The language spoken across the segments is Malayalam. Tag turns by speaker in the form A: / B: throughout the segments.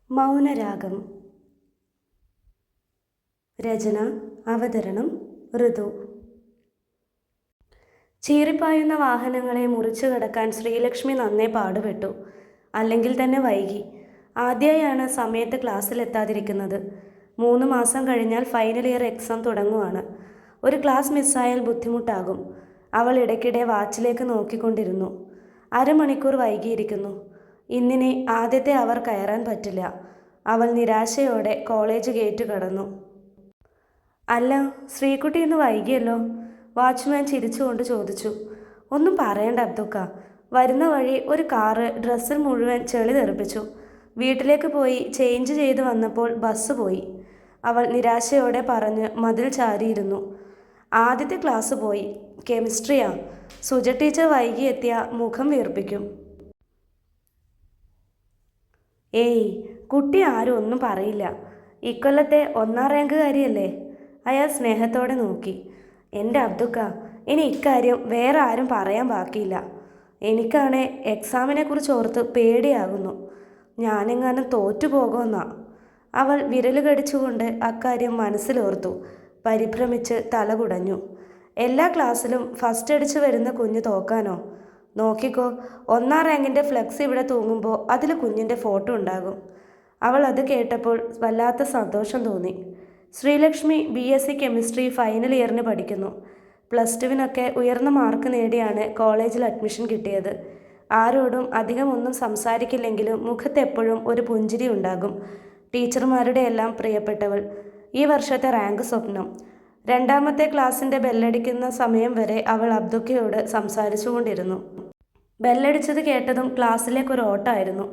A: മൗനരാഗം. രചന, അവതരണം ഋതു. ചീറിപ്പായുന്ന വാഹനങ്ങളെ മുറിച്ചു കടക്കാൻ ശ്രീലക്ഷ്മി നന്നേ പാടുപെട്ടു. അല്ലെങ്കിൽ തന്നെ വൈകി. ആദ്യമായാണ് സമയത്ത് ക്ലാസ്സിലെത്താതിരിക്കുന്നത്. 3 മാസം കഴിഞ്ഞാൽ ഫൈനൽ ഇയർ എക്സാം തുടങ്ങുവാണ്. ഒരു ക്ലാസ് മിസ്സായാൽ ബുദ്ധിമുട്ടാകും. അവൾ ഇടയ്ക്കിടെ വാച്ചിലേക്ക് നോക്കിക്കൊണ്ടിരുന്നു. അരമണിക്കൂർ വൈകിയിരിക്കുന്നു. ഇന്നിനി ആദ്യത്തെ അവർ കയറാൻ പറ്റില്ല. അവൾ നിരാശയോടെ കോളേജ് ഗേറ്റ് കടന്നു. അല്ല, ശ്രീകുട്ടി ഇന്ന് വൈകിയല്ലോ, വാച്ച്മാൻ ചിരിച്ചുകൊണ്ട് ചോദിച്ചു. ഒന്നും പറയണ്ട അബ്ദുക്ക. വരുന്ന വഴി ഒരു കാറ് ഡ്രസ്സിൽ മുഴുവൻ ചെളി തെറിപ്പിച്ചു. വീട്ടിലേക്ക് പോയി ചേഞ്ച് ചെയ്ത് വന്നപ്പോൾ ബസ് പോയി, അവൾ നിരാശയോടെ പറഞ്ഞ് മതിൽ ചാരിയിരുന്നു. ആദ്യത്തെ ക്ലാസ് പോയി. കെമിസ്ട്രിയാ. സുജ ടീച്ചർ വൈകി എത്തിയ മുഖം വീർപ്പിക്കും. ഏയ്, കുട്ടി ആരും ഒന്നും പറയില്ല. ഇക്കൊല്ലത്തെ 1ാം റാങ്കുകാരിയല്ലേ? അയാൾ സ്നേഹത്തോടെ നോക്കി. എൻ്റെ അബ്ദുക്ക, ഇനി ഇക്കാര്യം വേറെ ആരും പറയാൻ ബാക്കിയില്ല. എനിക്കാണെ എക്സാമിനെക്കുറിച്ച് ഓർത്ത് പേടിയാകുന്നു. ഞാനെങ്ങാനും തോറ്റുപോകുമെന്നാ. അവൾ വിരല് കടിച്ചുകൊണ്ട് അക്കാര്യം മനസ്സിലോർത്തു. പരിഭ്രമിച്ച് തലകുടഞ്ഞു. എല്ലാ ക്ലാസ്സിലും ഫസ്റ്റ് അടിച്ച് വരുന്ന കുഞ്ഞ് തോക്കാനോ? നോക്കിക്കോ, 1ാം റാങ്കിൻ്റെ ഫ്ലെക്സ് ഇവിടെ തൂങ്ങുമ്പോൾ അതിൽ കുഞ്ഞിൻ്റെ ഫോട്ടോ ഉണ്ടാകും. അവൾ അത് കേട്ടപ്പോൾ വല്ലാത്ത സന്തോഷം തോന്നി. ശ്രീലക്ഷ്മി BSc കെമിസ്ട്രി ഫൈനൽ ഇയറിന് പഠിക്കുന്നു. +2വിനൊക്കെ ഉയർന്ന മാർക്ക് നേടിയാണ് കോളേജിൽ അഡ്മിഷൻ കിട്ടിയത്. ആരോടും അധികം ഒന്നും സംസാരിക്കില്ലെങ്കിലും മുഖത്തെപ്പോഴും ഒരു പുഞ്ചിരി ഉണ്ടാകും. ടീച്ചർമാരുടെ എല്ലാം പ്രിയപ്പെട്ടവൾ. ഈ വർഷത്തെ റാങ്ക് സ്വപ്നം. 2ാമത്തെ ക്ലാസ്സിൻ്റെ ബെല്ലടിക്കുന്ന സമയം വരെ അവൾ അബ്ദുക്കയോട് സംസാരിച്ചുകൊണ്ടിരുന്നു. ബെല്ലടിച്ചത് കേട്ടതും ക്ലാസ്സിലേക്കൊരു ഓട്ടമായിരുന്നു.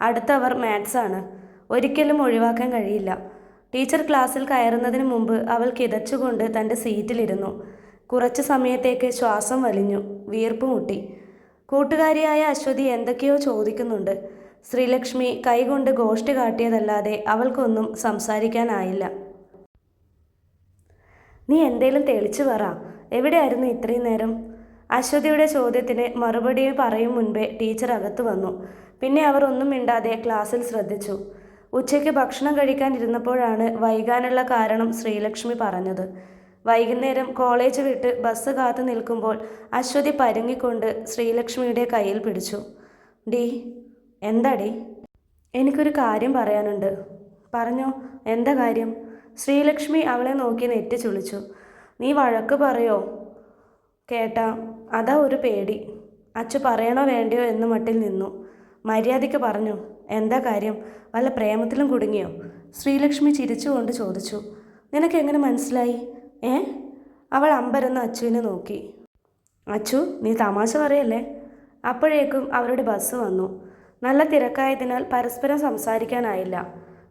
A: അടുത്തവർ മാത്സ് ആണ്. ഒരിക്കലും ഒഴിവാക്കാൻ കഴിയില്ല. ടീച്ചർ ക്ലാസ്സിൽ കയറുന്നതിന് മുമ്പ് അവൾ കിതച്ചുകൊണ്ട് തൻ്റെ സീറ്റിലിരുന്നു. കുറച്ചു സമയത്തേക്ക് ശ്വാസം വലിഞ്ഞു, വീർപ്പ് മുട്ടി. കൂട്ടുകാരിയായ അശ്വതി എന്തൊക്കെയോ ചോദിക്കുന്നുണ്ട്. ശ്രീലക്ഷ്മി കൈകൊണ്ട് ഗോഷ്ടി കാട്ടിയതല്ലാതെ അവൾക്കൊന്നും സംസാരിക്കാനായില്ല. നീ എന്തേലും തെളിച്ചു പറ. എവിടെയായിരുന്നു ഇത്രയും നേരം? അശ്വതിയുടെ ചോദ്യത്തിന് മറുപടി പറയും മുൻപേ ടീച്ചർ അകത്ത് വന്നു. പിന്നെ അവർ ഒന്നും മിണ്ടാതെ ക്ലാസ്സിൽ ശ്രദ്ധിച്ചു. ഉച്ചയ്ക്ക് ഭക്ഷണം കഴിക്കാനിരുന്നപ്പോഴാണ് വൈകാനുള്ള കാരണം ശ്രീലക്ഷ്മി പറഞ്ഞത്. വൈകുന്നേരം കോളേജ് വിട്ട് ബസ് കാത്തു നിൽക്കുമ്പോൾ അശ്വതി പരുങ്ങിക്കൊണ്ട് ശ്രീലക്ഷ്മിയുടെ കയ്യിൽ പിടിച്ചു. ഡീ, എന്താടി? എനിക്കൊരു കാര്യം പറയാനുണ്ട്. പറഞ്ഞോ, എന്താ കാര്യം? ശ്രീലക്ഷ്മി അവളെ നോക്കി നെറ്റി ചുളിച്ചു. നീ വഴക്ക് പറയോ കേട്ടാ? അതാ ഒരു പേടി. അച്ചു പറയണോ വേണ്ടയോ എന്ന് മട്ടിൽ നിന്നു. മര്യാദയ്ക്ക് പറഞ്ഞു. എന്താ കാര്യം? വല്ല പ്രേമത്തിലും കുടുങ്ങിയോ? ശ്രീലക്ഷ്മി ചിരിച്ചുകൊണ്ട് ചോദിച്ചു. നിനക്കെങ്ങനെ മനസ്സിലായി? അവൾ അമ്പരന്ന് അച്ചുവിനെ നോക്കി. അച്ചു, നീ തമാശ പറയല്ലേ? അപ്പോഴേക്കും അവരുടെ ബസ് വന്നു. നല്ല തിരക്കായതിനാൽ പരസ്പരം സംസാരിക്കാനായില്ല.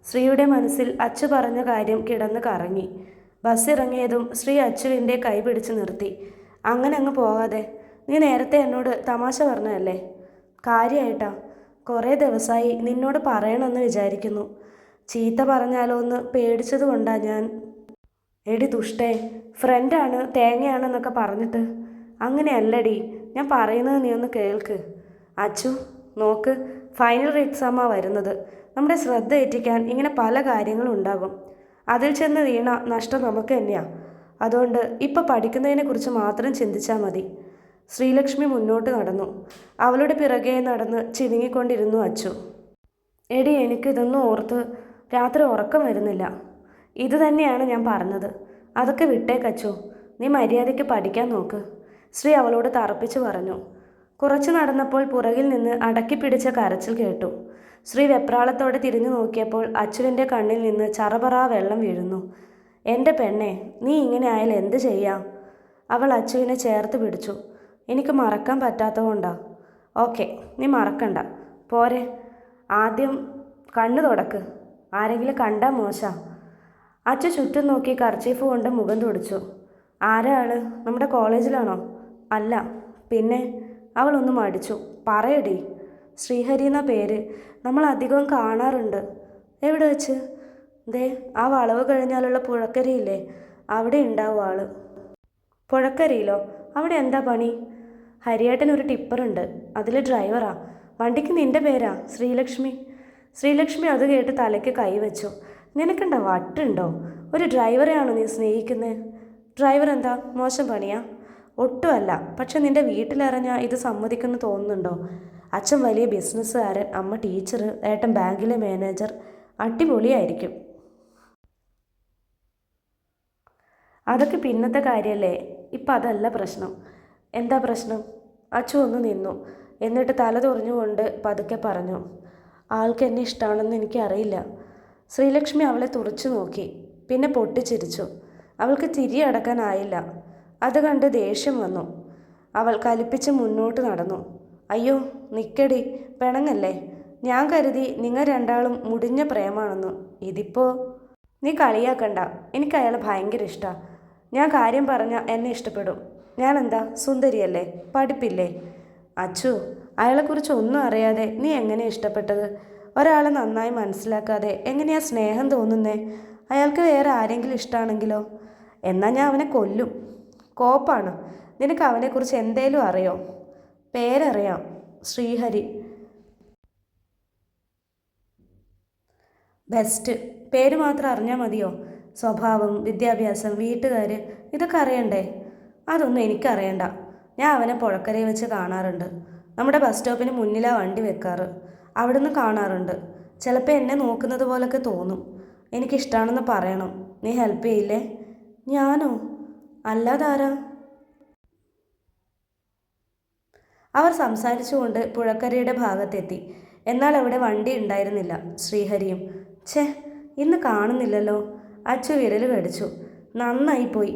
A: ശ്രീയുടെ മനസ്സിൽ അച്ചു പറഞ്ഞ കാര്യം കിടന്ന് കറങ്ങി. ബസ് ഇറങ്ങിയതും ശ്രീ അച്ചുവിൻ്റെ കൈ പിടിച്ചു നിർത്തി. അങ്ങനെ അങ്ങ് പോകാതെ. നീ നേരത്തെ എന്നോട് തമാശ പറഞ്ഞതല്ലേ? കാര്യമായിട്ടാ. കുറേ ദിവസമായി നിന്നോട് പറയണമെന്ന് വിചാരിക്കുന്നു. ചീത്ത പറഞ്ഞാലോ എന്ന് പേടിച്ചത് കൊണ്ടാ ഞാൻ. എടി ദുഷ്ടേ, ഫ്രണ്ടാണ് തേങ്ങയാണെന്നൊക്കെ പറഞ്ഞിട്ട്. അങ്ങനെയല്ലടി, ഞാൻ പറയുന്നത് നീ ഒന്ന് കേൾക്ക്. അച്ചു, നോക്ക്, ഫൈനൽ എക്സാമാണ് വരുന്നത്. നമ്മുടെ ശ്രദ്ധ ഏറ്റിക്കാൻ ഇങ്ങനെ പല കാര്യങ്ങളും ഉണ്ടാകും. അതിൽ ചെന്ന് വീണ നഷ്ടം നമുക്ക് തന്നെയാണ്. അതുകൊണ്ട് ഇപ്പം പഠിക്കുന്നതിനെക്കുറിച്ച് മാത്രം ചിന്തിച്ചാൽ മതി. ശ്രീലക്ഷ്മി മുന്നോട്ട് നടന്നു. അവളുടെ പിറകെ നടന്ന് ചിനുങ്ങിക്കൊണ്ടിരുന്നു അച്ചു. എടി, എനിക്കിതൊന്നും ഓർത്ത് രാത്രി ഉറക്കം വരുന്നില്ല. ഇത് തന്നെയാണ് ഞാൻ പറഞ്ഞത്. അതൊക്കെ വിട്ടേക്കച്ചു. നീ മര്യാദയ്ക്ക് പഠിക്കാൻ നോക്ക്, ശ്രീ അവളോട് തറപ്പിച്ചു പറഞ്ഞു. കുറച്ചു നടന്നപ്പോൾ പുറകിൽ നിന്ന് അടക്കി പിടിച്ച കരച്ചിൽ കേട്ടു. ശ്രീ വെപ്രാളത്തോടെ തിരിഞ്ഞു നോക്കിയപ്പോൾ അച്ചുവിൻ്റെ കണ്ണിൽ നിന്ന് ചറപറ വെള്ളം വീഴുന്നു. എൻ്റെ പെണ്ണെ, നീ ഇങ്ങനെ ആയാൽ എന്ത് ചെയ്യാം? അവൾ അച്ചുവിനെ ചേർത്ത് പിടിച്ചു. എനിക്ക് മറക്കാൻ പറ്റാത്തതുകൊണ്ടാ. ഓക്കെ, നീ മറക്കണ്ട. പോരെ, ആദ്യം കണ്ണു തുടക്ക്. ആരെങ്കിലും കണ്ടാൽ മോശാ. അച്ചു ചുറ്റും നോക്കി കർച്ചീഫ് കൊണ്ട് മുഖം തുടച്ചു. ആരാ ആള്? നമ്മുടെ കോളേജിലാണോ? അല്ല, പിന്നെ? അവളൊന്ന് മടിച്ചു. പറയടി. ശ്രീഹരി എന്ന പേര്. നമ്മൾ അധികവും കാണാറുണ്ട്. എവിടെ വെച്ച്? ദേ, ആ വളവ് കഴിഞ്ഞാലുള്ള പുഴക്കരയില്ലേ, അവിടെ ഉണ്ടാവും ആള്. പുഴക്കരയിലോ? അവിടെ എന്താ പണി? ഹരിയേട്ടൻ ഒരു ടിപ്പറുണ്ട്, അതിൽ ഡ്രൈവറാ. വണ്ടിക്ക് നിൻ്റെ പേരാ? ശ്രീലക്ഷ്മി. ശ്രീലക്ഷ്മി അത് കേട്ട് തലയ്ക്ക് കൈവച്ചു. നിനക്കെന്താ വട്ടുണ്ടോ? ഒരു ഡ്രൈവറെയാണോ നീ സ്നേഹിക്കുന്നത്? ഡ്രൈവർ എന്താ മോശം പണിയാ? ഒട്ടുമല്ല. പക്ഷെ നിന്റെ വീട്ടിലിറങ്ങാൻ ഇത് സമ്മതിക്കുമെന്ന് തോന്നുന്നുണ്ടോ? അച്ഛൻ വലിയ ബിസിനസ്സുകാരൻ, അമ്മ ടീച്ചർ, ഏട്ടൻ ബാങ്കിലെ മാനേജർ. അടിപൊളിയായിരിക്കും. അതൊക്കെ പിന്നത്തെ കാര്യമല്ലേ. ഇപ്പം അതല്ല പ്രശ്നം. എന്താ പ്രശ്നം? അച്ചു ഒന്ന് നിന്നു. എന്നിട്ട് തല തുറഞ്ഞുകൊണ്ട് പതുക്കെ പറഞ്ഞു, ആൾക്ക് എന്നെ ഇഷ്ടമാണെന്ന് എനിക്കറിയില്ല. ശ്രീലക്ഷ്മി അവളെ തുറച്ചു നോക്കി. പിന്നെ പൊട്ടിച്ചിരിച്ചു. അവൾക്ക് തിരി അടക്കാനായില്ല. അത് കണ്ട് ദേഷ്യം വന്നു. അവൾ കലിപ്പിച്ച് മുന്നോട്ട് നടന്നു. അയ്യോ നിക്കടി, പിണങ്ങല്ലേ. ഞാൻ കരുതി നിങ്ങൾ രണ്ടാളും മുടിഞ്ഞ പ്രേമാണെന്ന്. ഇതിപ്പോൾ നീ കളിയാക്കണ്ട. എനിക്ക് അയാളെ ഭയങ്കര ഇഷ്ടമാണ്. ഞാൻ കാര്യം പറഞ്ഞാൽ എന്നെ ഇഷ്ടപ്പെടും. ഞാനെന്താ സുന്ദരിയല്ലേ? പഠിപ്പില്ലേ? അച്ചു, അയാളെക്കുറിച്ച് ഒന്നും അറിയാതെ നീ എങ്ങനെ ഇഷ്ടപ്പെട്ടത്? ഒരാളെ നന്നായി മനസ്സിലാക്കാതെ എങ്ങനെയാ സ്നേഹം തോന്നുന്നേ? അയാൾക്ക് വേറെ ആരെങ്കിലും ഇഷ്ടമാണെങ്കിലോ? എന്നാൽ ഞാൻ അവനെ കൊല്ലും. കോപ്പാണ്. നിനക്ക് അവനെക്കുറിച്ച് എന്തേലും അറിയോ? പേരറിയാം, ശ്രീഹരി. ബെസ്റ്റ്. പേര് മാത്രം അറിഞ്ഞാൽ മതിയോ? സ്വഭാവം, വിദ്യാഭ്യാസം, വീട്ടുകാർ ഇതൊക്കെ അറിയണ്ടേ? അതൊന്നും എനിക്കറിയണ്ട. ഞാൻ അവനെ പുഴക്കരയിൽ വെച്ച് കാണാറുണ്ട്. നമ്മുടെ ബസ് സ്റ്റോപ്പിന് മുന്നിലാണ് വണ്ടി വെക്കാറ്. അവിടുന്ന് കാണാറുണ്ട്. ചിലപ്പോൾ എന്നെ നോക്കുന്നത് പോലൊക്കെ തോന്നും. എനിക്കിഷ്ടമാണെന്ന് പറയണം. നീ ഹെൽപ്പ് ചെയ്യില്ലേ? ഞാനോ? അല്ലാതാരാ? അവർ സംസാരിച്ചുകൊണ്ട് പുഴക്കരയുടെ ഭാഗത്തെത്തി. എന്നാൽ അവിടെ വണ്ടി ഉണ്ടായിരുന്നില്ല. ശ്രീഹരിയും. ഛേ, ഇന്ന് കാണുന്നില്ലല്ലോ. അച്ചു വിരൽ കടിച്ചു. നന്നായിപ്പോയി.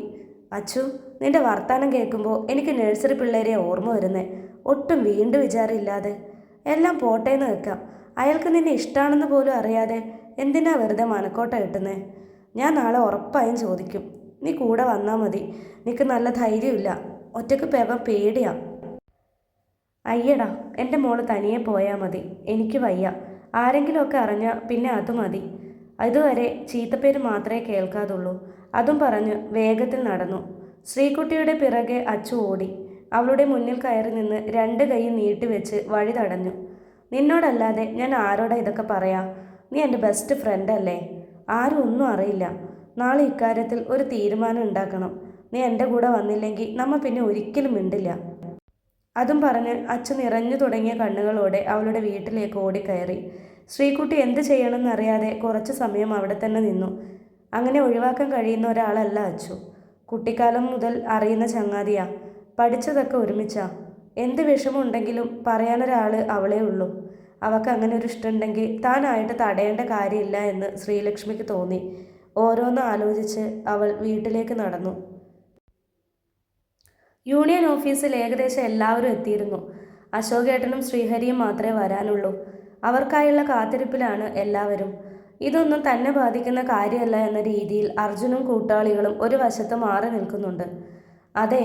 A: അച്ചു, നിന്റെ വർത്താനം കേൾക്കുമ്പോൾ എനിക്ക് നഴ്സറി പിള്ളേരെ ഓർമ്മ വരുന്നേ. ഒട്ടും വീണ്ടും വിചാരമില്ലാതെ. എല്ലാം പോട്ടേന്ന് വെക്കാം. അയാൾക്ക് നിന്നെ ഇഷ്ടമാണെന്ന് പോലും അറിയാതെ എന്തിനാ വെറുതെ മനക്കോട്ട കിട്ടുന്നേ? ഞാൻ നാളെ ഉറപ്പായും ചോദിക്കും. നീ കൂടെ വന്നാൽ മതി. നിനക്ക് നല്ല ധൈര്യമില്ല. ഒറ്റയ്ക്ക് പോകാൻ പേടിയാ. അയ്യടാ, എൻ്റെ മോള് തനിയെ പോയാൽ മതി. എനിക്ക് വയ്യ. ആരെങ്കിലുമൊക്കെ അറിഞ്ഞാൽ പിന്നെ അത് മതി. അതുവരെ ചീത്തപ്പേര് മാത്രമേ കേൾക്കാതുള്ളൂ. അതും പറഞ്ഞ് വേഗത്തിൽ നടന്നു. ശ്രീകുട്ടിയുടെ പിറകെ അച്ചു ഓടി. അവളുടെ മുന്നിൽ കയറി നിന്ന് 2 കൈയും നീട്ടിവെച്ച് വഴി തടഞ്ഞു. നിന്നോടല്ലാതെ ഞാൻ ആരോടാ ഇതൊക്കെ പറയാ? നീ എൻ്റെ ബെസ്റ്റ് ഫ്രണ്ട് അല്ലേ? ആരും ഒന്നും അറിയില്ല. നാളെ ഇക്കാര്യത്തിൽ ഒരു തീരുമാനം ഉണ്ടാക്കണം. നീ എൻ്റെ കൂടെ വന്നില്ലെങ്കിൽ നമ്മ പിന്നെ ഒരിക്കലും മിണ്ടില്ല. അതും പറഞ്ഞ് അച്ചു നിറഞ്ഞു തുടങ്ങിയ കണ്ണുകളോടെ അവളുടെ വീട്ടിലേക്ക് ഓടിക്കയറി. ശ്രീകുട്ടി എന്ത് ചെയ്യണമെന്നറിയാതെ കുറച്ചു സമയം അവിടെ തന്നെ നിന്നു. അങ്ങനെ ഒഴിവാക്കാൻ കഴിയുന്ന ഒരാളല്ല അച്ചു. കുട്ടിക്കാലം മുതൽ അറിയുന്ന ചങ്ങാതിയാ. പഠിച്ചതൊക്കെ ഒരുമിച്ചാ. എന്ത് വിഷമമുണ്ടെങ്കിലും പറയാനൊരാൾ അവളേ ഉള്ളൂ. അവൾക്ക് അങ്ങനെ ഒരു ഇഷ്ടമുണ്ടെങ്കിൽ താനായിട്ട് തടയേണ്ട കാര്യമില്ല എന്ന് ശ്രീലക്ഷ്മിക്ക് തോന്നി. ഓരോന്ന് ആലോചിച്ച് അവൾ വീട്ടിലേക്ക് നടന്നു. യൂണിയൻ ഓഫീസിൽ ഏകദേശം എല്ലാവരും എത്തിയിരുന്നു. അശോകേട്ടനും ശ്രീഹരിയും മാത്രമേ വരാനുള്ളൂ. അവർക്കായുള്ള കാത്തിരിപ്പിലാണ് എല്ലാവരും. ഇതൊന്നും തന്നെ ബാധിക്കുന്ന കാര്യമല്ല എന്ന രീതിയിൽ അർജുനും കൂട്ടാളികളും ഒരു വശത്ത് മാറി നിൽക്കുന്നുണ്ട്. അതെ,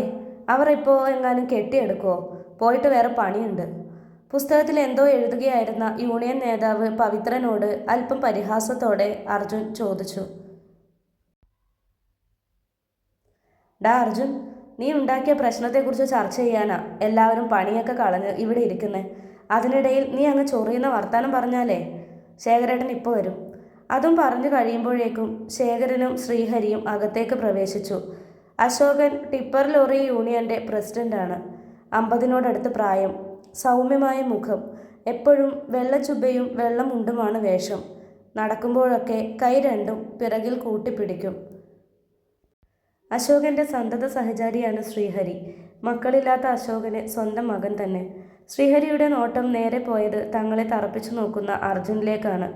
A: അവർ ഇപ്പോൾ എങ്ങാനും കെട്ടിയെടുക്കുമോ? പോയിട്ട് വേറെ പണിയുണ്ട്. പുസ്തകത്തിൽ എന്തോ എഴുതുകയായിരുന്ന യൂണിയൻ നേതാവ് പവിത്രനോട് അല്പം പരിഹാസത്തോടെ അർജുൻ ചോദിച്ചു. ഡാ അർജുൻ, നീ ഉണ്ടാക്കിയ പ്രശ്നത്തെക്കുറിച്ച് ചർച്ച ചെയ്യാനാ എല്ലാവരും പണിയൊക്കെ കളഞ്ഞ് ഇവിടെ ഇരിക്കുന്നേ. അതിനിടയിൽ നീ അങ്ങ് ചൊറിയുന്ന വർത്താനം പറഞ്ഞാലേ ശേഖരേട്ടൻ ഇപ്പോൾ വരും. അതും പറഞ്ഞു കഴിയുമ്പോഴേക്കും ശേഖരനും ശ്രീഹരിയും അകത്തേക്ക് പ്രവേശിച്ചു. അശോകൻ ടിപ്പർ ലോറി യൂണിയൻ്റെ പ്രസിഡന്റാണ്. 50നോടടുത്ത് പ്രായം, സൗമ്യമായ മുഖം, എപ്പോഴും വെള്ളച്ചുബയും വെള്ളമുണ്ടുമാണ് വേഷം. നടക്കുമ്പോഴൊക്കെ കൈ രണ്ടും പിറകിൽ കൂട്ടിപ്പിടിക്കും. അശോകൻ്റെ സന്തത സഹചാരിയാണ് ശ്രീഹരി. മക്കളില്ലാത്ത അശോകന് സ്വന്തം മകൻ തന്നെ. ശ്രീഹരിയുടെ നോട്ടം നേരെ പോയത് തങ്ങളെ തറപ്പിച്ചു നോക്കുന്ന അർജുനിലേക്കാണ്.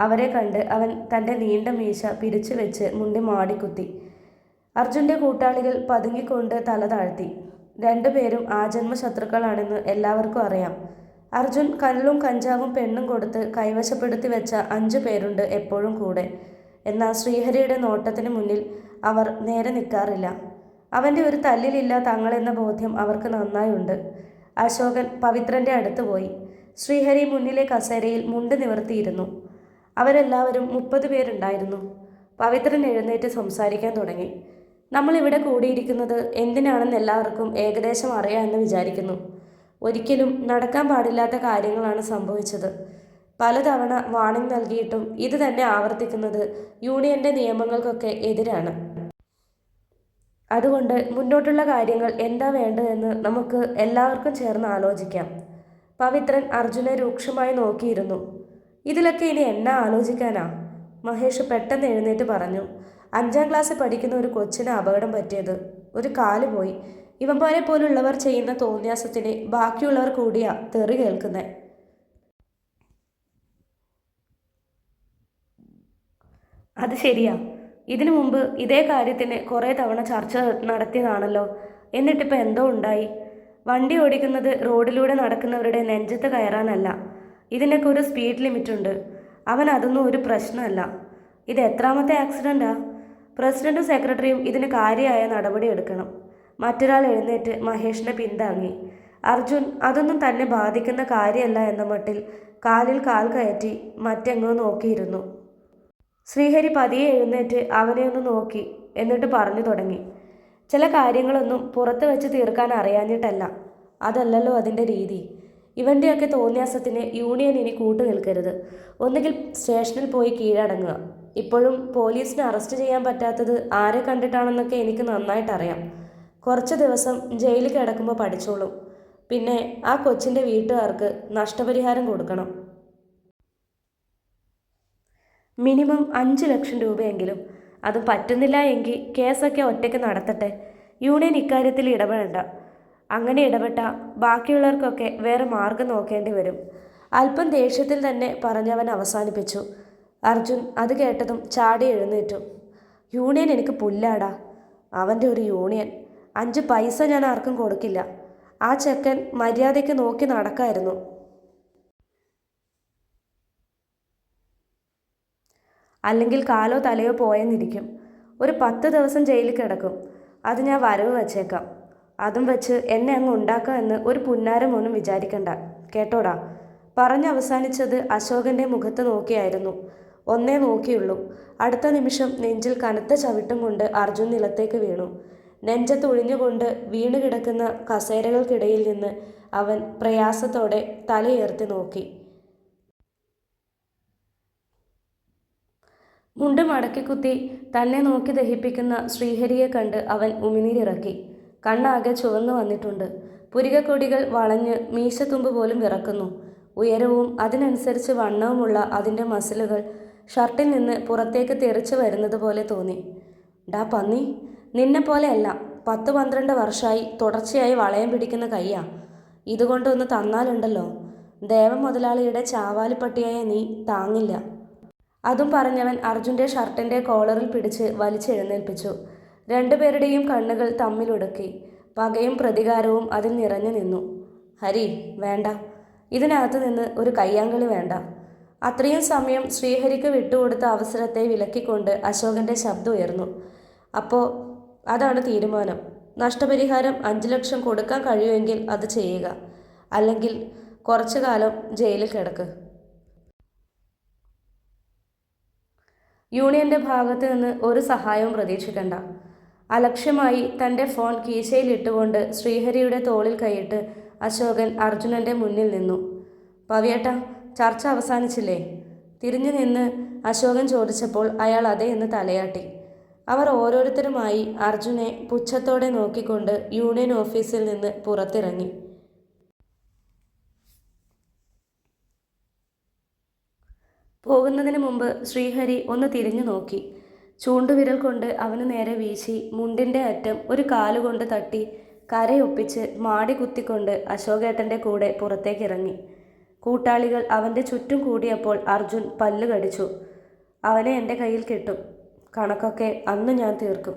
A: അവരെ കണ്ട് അവൻ തൻ്റെ നീണ്ട മീശ പിരിച്ചു വെച്ച് മുണ്ടി മാടിക്കുത്തി. അർജുൻ്റെ കൂട്ടാളികൾ പതുങ്ങിക്കൊണ്ട് തല താഴ്ത്തി. 2 പേരും ആജന്മ ശത്രുക്കളാണെന്ന് എല്ലാവർക്കും അറിയാം. അർജുൻ കള്ളും കഞ്ചാവും പെണ്ണും കൊടുത്ത് കൈവശപ്പെടുത്തി വെച്ച 5 പേരുണ്ട് എപ്പോഴും കൂടെ. എന്നാൽ ശ്രീഹരിയുടെ നോട്ടത്തിന് മുന്നിൽ അവർ നേരെ നിൽക്കാറില്ല. അവൻ്റെ ഒരു തല്ലിലില്ല തങ്ങളെന്ന ബോധ്യം അവർക്ക് നന്നായുണ്ട്. അശോകൻ പവിത്രൻ്റെ അടുത്ത് പോയി. ശ്രീഹരി മുന്നിലെ കസേരയിൽ മുണ്ട് നിവർത്തിയിരുന്നു. അവരെല്ലാവരും 30 പേരുണ്ടായിരുന്നു. പവിത്രൻ എഴുന്നേറ്റ് സംസാരിക്കാൻ തുടങ്ങി. നമ്മളിവിടെ കൂടിയിരിക്കുന്നത് എന്തിനാണെന്ന് എല്ലാവർക്കും ഏകദേശം അറിയാമെന്ന് വിചാരിക്കുന്നു. ഒരിക്കലും നടക്കാൻ പാടില്ലാത്ത കാര്യങ്ങളാണ് സംഭവിച്ചത്. പലതവണ വാണിംഗ് നൽകിയിട്ടും ഇത് തന്നെ ആവർത്തിക്കുന്നത് യൂണിയന്റെ നിയമങ്ങൾക്കൊക്കെ എതിരാണ്. അതുകൊണ്ട് മുന്നോട്ടുള്ള കാര്യങ്ങൾ എന്താ വേണ്ടതെന്ന് നമുക്ക് എല്ലാവർക്കും ചേർന്ന് ആലോചിക്കാം. പവിത്രൻ അർജുനെ രൂക്ഷമായി നോക്കിയിരുന്നു. ഇതിലൊക്കെ ഇനി എന്നാ ആലോചിക്കാനാ? മഹേഷ് പെട്ടെന്ന് എഴുന്നേറ്റ് പറഞ്ഞു. 5ാം ക്ലാസ്സിൽ പഠിക്കുന്ന ഒരു കൊച്ചിന് അപകടം പറ്റിയത്. ഒരു കാല് പോയി. ഇവന്മാരെ പോലുള്ളവർ ചെയ്യുന്ന തോന്നിയാസത്തിന് ബാക്കിയുള്ളവർ കൂടിയാ തെറി കേൾക്കുന്നത്. അത് ശരിയാ. ഇതിനു മുമ്പ് ഇതേ കാര്യത്തിന് കുറേ തവണ ചർച്ച നടത്തിയതാണല്ലോ. എന്നിട്ടിപ്പോൾ എന്തോ ഉണ്ടായി? വണ്ടി ഓടിക്കുന്നത് റോഡിലൂടെ നടക്കുന്നവരുടെ നെഞ്ചത്ത് കയറാനല്ല. ഇതിനൊക്കെ ഒരു സ്പീഡ് ലിമിറ്റുണ്ട്. അവൻ അതൊന്നും ഒരു പ്രശ്നമല്ല. ഇത് എത്രാമത്തെ ആക്സിഡൻറ്റാ? പ്രസിഡന്റും സെക്രട്ടറിയും ഇതിന് കാര്യമായ നടപടി എടുക്കണം. മറ്റൊരാൾ എഴുന്നേറ്റ് മഹേഷിനെ പിന്താങ്ങി. അർജുൻ അതൊന്നും തന്നെ ബാധിക്കുന്ന കാര്യമല്ല എന്ന മട്ടിൽ കാലിൽ കാൽ കയറ്റി മറ്റെങ്ങോ നോക്കിയിരുന്നു. ശ്രീഹരി പതിയെ എഴുന്നേറ്റ് അവനെ ഒന്ന് നോക്കി. എന്നിട്ട് പറഞ്ഞു തുടങ്ങി. ചില കാര്യങ്ങളൊന്നും പുറത്ത് വെച്ച് തീർക്കാൻ അറിയാഞ്ഞിട്ടല്ല. അതല്ലല്ലോ അതിൻ്റെ രീതി. ഇവൻ്റെയൊക്കെ തോന്നിയാസത്തിന് യൂണിയൻ ഇനി കൂട്ടു നിൽക്കരുത്. ഒന്നുകിൽ സ്റ്റേഷനിൽ പോയി കീഴടങ്ങുക. ഇപ്പോഴും പോലീസിനെ അറസ്റ്റ് ചെയ്യാൻ പറ്റാത്തത് ആരെ കണ്ടിട്ടാണെന്നൊക്കെ എനിക്ക് നന്നായിട്ടറിയാം. കുറച്ച് ദിവസം ജയിലിൽ കിടക്കുമ്പോൾ പഠിച്ചോളും. പിന്നെ ആ കൊച്ചിൻ്റെ വീട്ടുകാർക്ക് നഷ്ടപരിഹാരം കൊടുക്കണം. മിനിമം 5 ലക്ഷം രൂപയെങ്കിലും. അത് പറ്റുന്നില്ല എങ്കിൽ കേസൊക്കെ ഒറ്റയ്ക്ക് നടത്തട്ടെ. യൂണിയൻ ഇക്കാര്യത്തിൽ ഇടപെടണ്ട. അങ്ങനെ ഇടപെട്ട ബാക്കിയുള്ളവർക്കൊക്കെ വേറെ മാർഗം നോക്കേണ്ടി വരും. അല്പം ദേഷ്യത്തിൽ തന്നെ പറഞ്ഞവൻ അവസാനിപ്പിച്ചു. അർജുൻ അത് കേട്ടതും ചാടി എഴുന്നേറ്റു. യൂണിയൻ എനിക്ക് പുല്ലാടാ. അവൻ്റെ ഒരു യൂണിയൻ. 5 പൈസ ഞാൻ ആർക്കും കൊടുക്കില്ല. ആ ചെക്കൻ മര്യാദയ്ക്ക് നോക്കി നടക്കായിരുന്നു. അല്ലെങ്കിൽ കാലോ തലയോ പോയെന്നിരിക്കും. ഒരു 10 ദിവസം ജയിലിൽ കിടക്കും. അത് ഞാൻ വരവ് വച്ചേക്കാം. അതും വെച്ച് എന്നെ അങ്ങ് ഉണ്ടാക്കാം എന്ന് ഒരു പുന്നാരമോനും വിചാരിക്കണ്ട. കേട്ടോടാ? പറഞ്ഞവസാനിച്ചത് അശോകൻ്റെ മുഖത്ത് നോക്കിയായിരുന്നു. ഒന്നേ നോക്കിയുള്ളൂ. അടുത്ത നിമിഷം നെഞ്ചിൽ കനത്ത ചവിട്ടും കൊണ്ട് അർജുൻ നിലത്തേക്ക് വീണു. നെഞ്ചത്തൊഴിഞ്ഞുകൊണ്ട് വീണ് കിടക്കുന്ന കസേരകൾക്കിടയിൽ നിന്ന് അവൻ പ്രയാസത്തോടെ തലയുയർത്തി നോക്കി. മുണ്ട് മടക്കിക്കുത്തി തന്നെ നോക്കി ദഹിപ്പിക്കുന്ന ശ്രീഹരിയെ കണ്ട് അവൻ ഉമിനീരിറക്കി. കണ്ണാകെ ചുവന്നു വന്നിട്ടുണ്ട്. പുരികക്കൊടികൾ വളഞ്ഞ് മീശത്തുമ്പ് പോലും വിറക്കുന്നു. ഉയരവും അതിനനുസരിച്ച് വണ്ണവുമുള്ള അതിൻ്റെ മസിലുകൾ ഷർട്ടിൽ നിന്ന് പുറത്തേക്ക് തെറിച്ചു വരുന്നത് പോലെ തോന്നി. ഡാ പന്നി, നിന്നെപ്പോലെയല്ല. 10-12 വർഷമായി തുടർച്ചയായി വളയം പിടിക്കുന്ന കയ്യാ. ഇതുകൊണ്ടൊന്ന് തന്നാലുണ്ടല്ലോ, ദേവ മുതലാളിയുടെ ചാവാലിപ്പട്ടിയായ നീ താങ്ങില്ല. അതും പറഞ്ഞവൻ അർജുൻ്റെ ഷർട്ടിൻ്റെ കോളറിൽ പിടിച്ച് വലിച്ചെഴുന്നേൽപ്പിച്ചു. രണ്ടുപേരുടെയും കണ്ണുകൾ തമ്മിലുടക്കി. പകയും പ്രതികാരവും അതിൽ നിറഞ്ഞു നിന്നു. ഹരി, വേണ്ട. ഇതിനകത്ത് നിന്ന് ഒരു കയ്യാങ്കളി വേണ്ട. അത്രയും സമയം ശ്രീഹരിക്ക് വിട്ടുകൊടുത്ത അവസരത്തെ വിലക്കിക്കൊണ്ട് അശോകൻ്റെ ശബ്ദം ഉയർന്നു. അപ്പോൾ അതാണ് തീരുമാനം. നഷ്ടപരിഹാരം 5 ലക്ഷം കൊടുക്കാൻ കഴിയുമെങ്കിൽ അത് ചെയ്യുക. അല്ലെങ്കിൽ കുറച്ചു കാലം ജയിലിൽ കിടക്ക്. യൂണിയൻ്റെ ഭാഗത്ത് നിന്ന് ഒരു സഹായവും പ്രതീക്ഷിക്കണ്ട. അലക്ഷ്യമായി തൻ്റെ ഫോൺ കീശയിലിട്ടുകൊണ്ട് ശ്രീഹരിയുടെ തോളിൽ കൈയിട്ട് അശോകൻ അർജുനൻ്റെ മുന്നിൽ നിന്നു. പവിയേട്ടാ, ചർച്ച അവസാനിച്ചില്ലേ? തിരിഞ്ഞു നിന്ന് അശോകൻ ചോദിച്ചപ്പോൾ അയാൾ അതേ എന്ന് തലയാട്ടി. അവർ ഓരോരുത്തരുമായി അർജുനെ പുച്ഛത്തോടെ നോക്കിക്കൊണ്ട് യൂണിയൻ ഓഫീസിൽ നിന്ന് പുറത്തിറങ്ങി. പോകുന്നതിന് മുമ്പ് ശ്രീഹരി ഒന്ന് തിരിഞ്ഞു നോക്കി. ചൂണ്ടുവിരൽ കൊണ്ട് അവന് നേരെ വീശി മുണ്ടിൻ്റെ അറ്റം ഒരു കാലുകൊണ്ട് തട്ടി കരയൊപ്പിച്ച് മാടി കുത്തിക്കൊണ്ട് അശോകേട്ടൻ്റെ കൂടെ പുറത്തേക്കിറങ്ങി. കൂട്ടാളികൾ അവൻ്റെ ചുറ്റും കൂടിയപ്പോൾ അർജുൻ പല്ല് കടിച്ചു. അവനെ എൻ്റെ കയ്യിൽ കിട്ടും. കണക്കൊക്കെ അന്ന് ഞാൻ തീർക്കും.